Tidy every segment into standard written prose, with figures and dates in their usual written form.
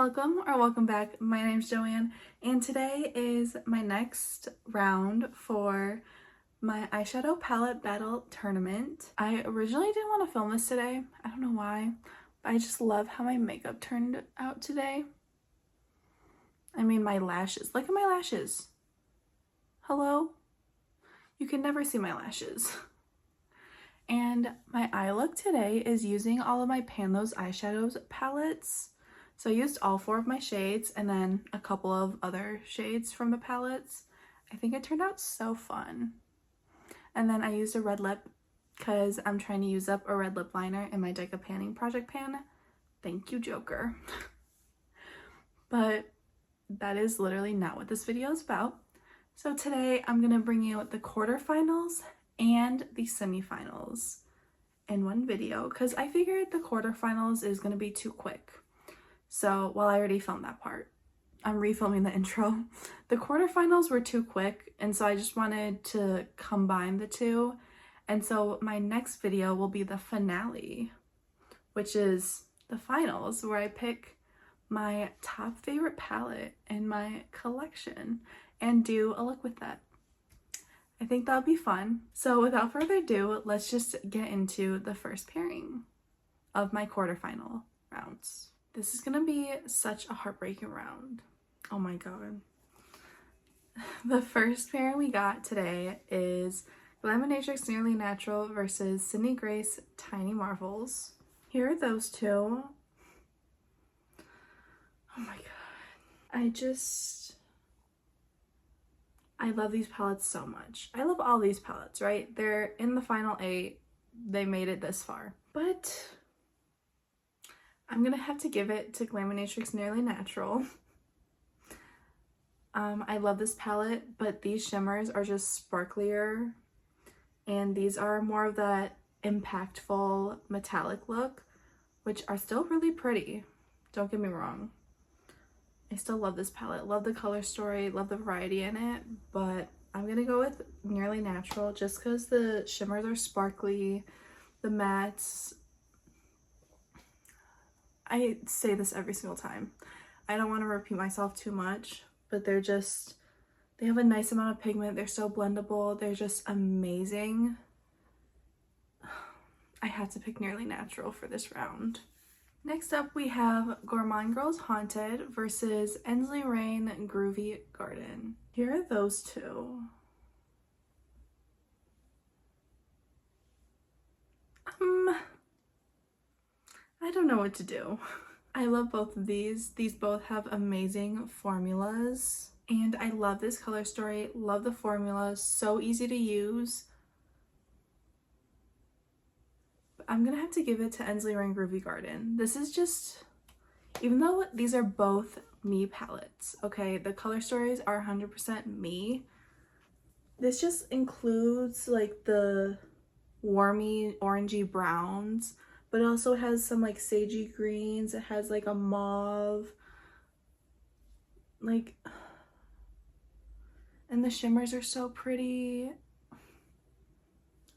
Welcome or welcome back. My name's Joanne and today is my next round for my eyeshadow palette battle tournament. I originally didn't want to film this today. I don't know why, but I just love how my makeup turned out today. I mean, my lashes. Look at my lashes. Hello? You can never see my lashes. And my eye look today is using all of my Pan Those eyeshadows palettes. So I used all 4 of my shades and then a couple of other shades from the palettes. I think it turned out so fun. And then I used a red lip because I'm trying to use up a red lip liner in my Deca Panning Project pan. Thank you, Joker. But that is literally not what this video is about. So today I'm going to bring you the quarterfinals and the semifinals in one video because I figured the quarterfinals is going to be too quick. So, well, I already filmed that part. I'm refilming the intro. The quarterfinals were too quick, and so I just wanted to combine the two. And so my next video will be the finale, which is the finals, where I pick my top favorite palette in my collection and do a look with that. I think that'll be fun. So without further ado, let's just get into the first pairing of my quarterfinal rounds. This is gonna be such a heartbreaking round. Oh my god. The first pairing we got today is Glaminatrix Nearly Natural versus Sydney Grace Tiny Marvels. Here are those two. Oh my god. I love these palettes so much. I love all these palettes, right? They're in the final 8. They made it this far. But I'm gonna have to give it to Glaminatrix Nearly Natural. I love this palette, but these shimmers are just sparklier, and these are more of that impactful metallic look, which are still really pretty. Don't get me wrong. I still love this palette, love the color story, love the variety in it, but I'm gonna go with Nearly Natural just because the shimmers are sparkly, the mattes. I say this every single time. I don't want to repeat myself too much, but they have a nice amount of pigment. They're so blendable. They're just amazing. I had to pick Nearly Natural for this round. Next up, we have Gourmand Girls Haunted versus Ensley Rain Groovy Garden. Here are those two. I don't know what to do. I love both of these. These both have amazing formulas. And I love this color story. Love the formulas. So easy to use. But I'm gonna have to give it to Ensley Rain Groovy Garden. This is just, even though these are both me palettes, okay, the color stories are 100% me. This just includes like the warmy orangey browns, but it also has some like sagey greens. It has like a mauve, like, and the shimmers are so pretty.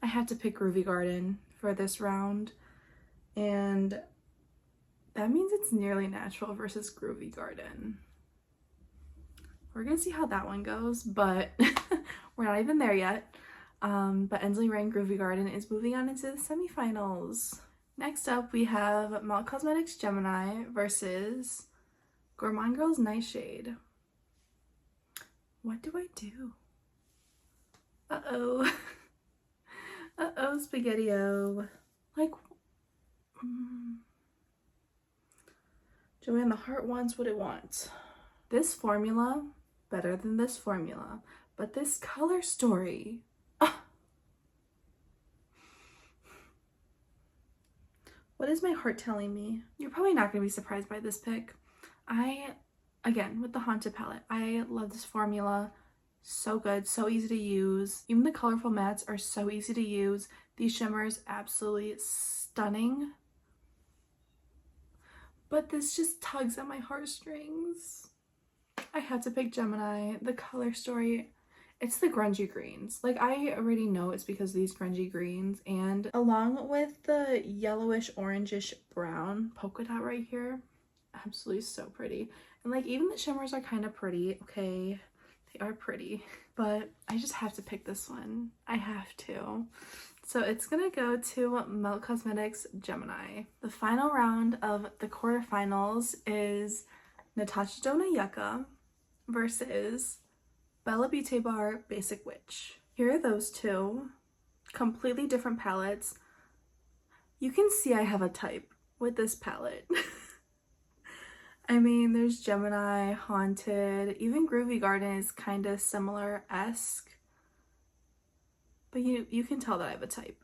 I have to pick Groovy Garden for this round, and that means it's Nearly Natural versus Groovy Garden. We're gonna see how that one goes, but we're not even there yet. But Ensley Rain Groovy Garden is moving on into the semifinals. Next up, we have Melt Cosmetics Gemini versus Gourmand Girls Nightshade. What do I do? Uh-oh. Uh-oh, Spaghetti-O. Like, Joanne, the heart wants what it wants. This formula, better than this formula. But this color story, what is my heart telling me? You're probably not going to be surprised by this pick. Again, with the Haunted palette, I love this formula. So good, so easy to use. Even the colorful mattes are so easy to use. These shimmers, absolutely stunning. But this just tugs at my heartstrings. I had to pick Gemini. The color story, it's the grungy greens. Like, I already know it's because of these grungy greens, and along with the yellowish orangish brown polka dot right here, absolutely so pretty. And like even the shimmers are kind of pretty, okay? They are pretty, but I just have to pick this one. I have to. So it's gonna go to Melt Cosmetics Gemini. The final round of the quarterfinals is Natasha Denona Yucca versus Bella Beauty Bar Basic Witch. Here are those two. Completely different palettes. You can see I have a type with this palette. I mean, there's Gemini, Haunted, even Groovy Garden is kind of similar-esque. But you can tell that I have a type.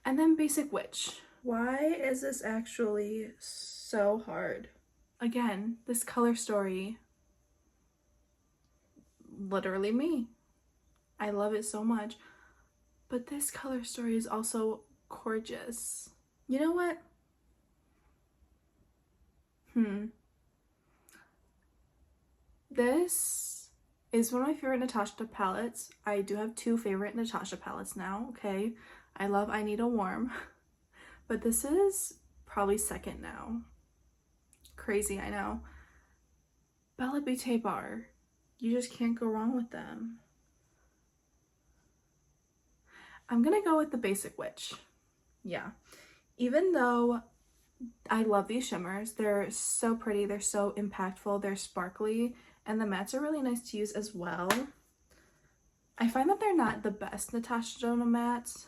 And then Basic Witch. Why is this actually so hard? Again, this color story, literally me. I love it so much. But this color story is also gorgeous. You know what? This is one of my favorite Natasha palettes. I do have two favorite Natasha palettes now, okay? I love I Need a Warm. But this is probably second now. Crazy, I know. Bella Beauty Bar. You just can't go wrong with them. I'm gonna go with the Basic Witch. Yeah. Even though I love these shimmers, they're so pretty, they're so impactful, they're sparkly, and the mattes are really nice to use as well. I find that they're not the best Natasha Denona mattes,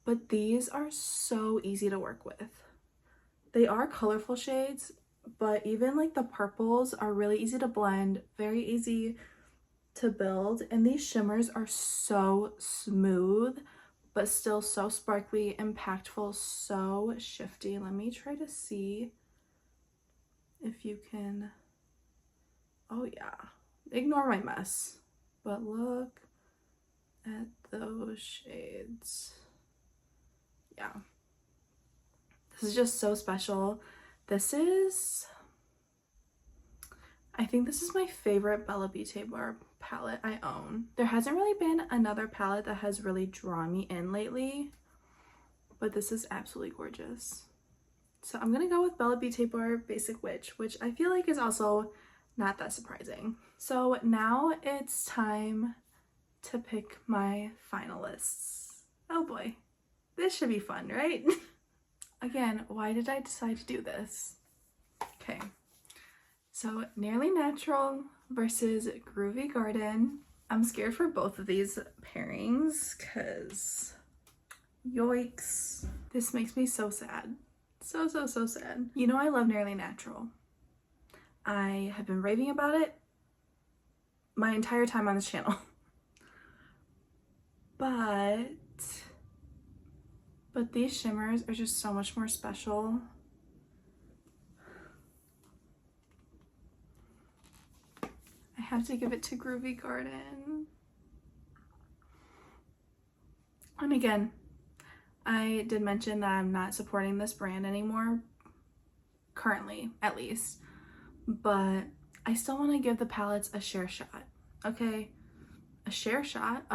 but these are so easy to work with. They are colorful shades, but even like the purples are really easy to blend, very easy to build, and these shimmers are so smooth but still so sparkly, impactful, so shifty. Let me try to see if you can, oh yeah, ignore my mess, but look at those shades. Yeah, this is just so special. I think this is my favorite Bella Beauty Bar palette I own. There hasn't really been another palette that has really drawn me in lately, but this is absolutely gorgeous. So I'm gonna go with Bella Beauty Bar Basic Witch, which I feel like is also not that surprising. So now it's time to pick my finalists. Oh boy, this should be fun, right? Again, why did I decide to do this? Okay. So Nearly Natural versus Groovy Garden. I'm scared for both of these pairings because yikes. This makes me so sad. So sad. You know I love Nearly Natural. I have been raving about it my entire time on this channel. But these shimmers are just so much more special. I have to give it to Groovy Garden. And again, I did mention that I'm not supporting this brand anymore, currently at least, but I still want to give the palettes a fair shot, okay? A fair shot,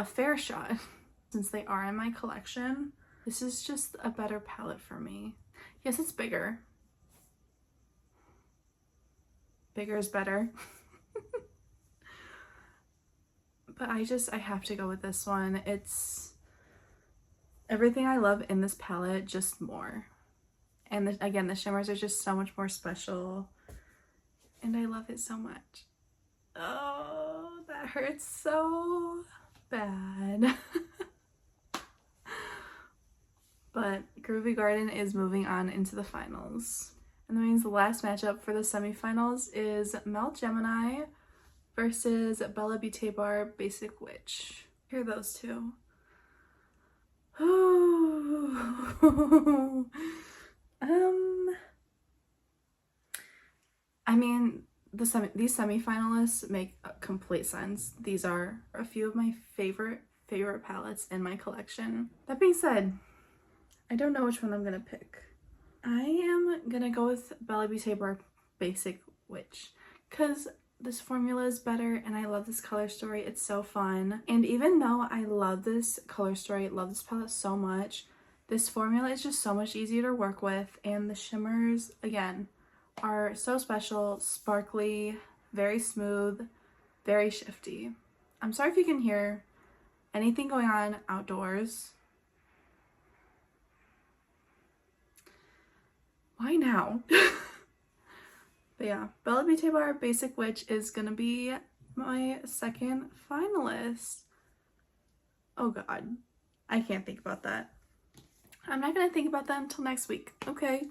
since they are in my collection. This is just a better palette for me. Yes, it's bigger. Bigger is better. But I have to go with this one. It's everything I love in this palette, just more. And again, the shimmers are just so much more special. And I love it so much. Oh, that hurts so bad. But Groovy Garden is moving on into the finals. And that means the last matchup for the semifinals is Melt Gemini versus Bella Beauty Bar Basic Witch. Here are those two. I mean, these semifinalists make complete sense. These are a few of my favorite palettes in my collection. That being said, I don't know which one I'm gonna pick. I am gonna go with Bella Beauty Bar Basic Witch because this formula is better and I love this color story. It's so fun. And even though I love this color story, love this palette so much, this formula is just so much easier to work with, and the shimmers, again, are so special, sparkly, very smooth, very shifty. I'm sorry if you can hear anything going on outdoors. Why now? But yeah, Bella Beauty Bar Basic Witch is gonna be my second finalist. Oh god, I can't think about that. I'm not gonna think about that until next week, okay?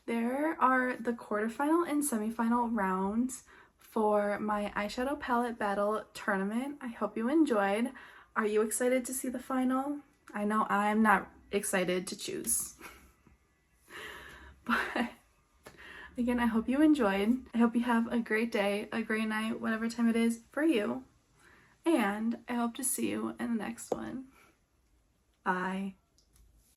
There are the quarterfinal and semifinal rounds for my eyeshadow palette battle tournament. I hope you enjoyed. Are you excited to see the final? I know I'm not excited to choose. But again, I hope you enjoyed. I hope you have a great day, a great night, whatever time it is for you. And I hope to see you in the next one. Bye.